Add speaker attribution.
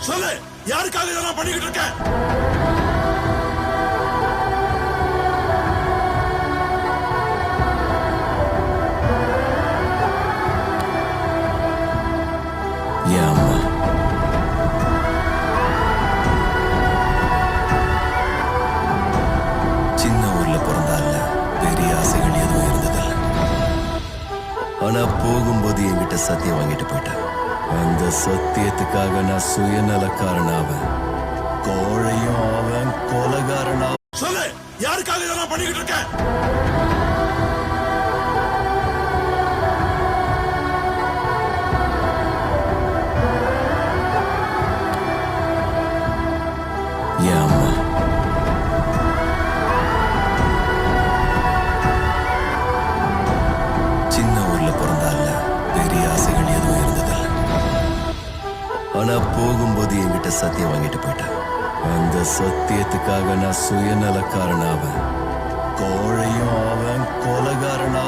Speaker 1: சொல்லு, யாருக்காக இதெல்லாம் பண்ணிக்கிட்டு இருக்க?
Speaker 2: என் அம்மா. சின்ன ஊர்ல பிறந்தால பெரிய ஆசைகள் எதுவும் இருந்ததில்லை. ஆனா போகும்போது என்கிட்ட சத்தியம் வாங்கிட்டு போயிட்டேன். அந்த சத்தியத்துக்காக நான் சுயநலக்காரன் ஆவேன், கோழையும் ஆவேன், கொலகாரன் ஆவேன்.
Speaker 1: சொல்லு, யாருக்காக இதெல்லாம் பண்ணிக்கிட்டு இருக்க?
Speaker 2: என் அம்மா. சின்ன ஊர்ல பிறந்தால பெரிய ஆசைகள் எதுவும் இருந்ததில்லை. ஆனா போகும்போது என்கிட்ட சத்தியம் வாங்கிட்டு போயிட்டேன். அந்த சத்தியத்துக்காக நான் சுயநலக்காரன் ஆவேன், கோழையும் ஆவேன், கொலை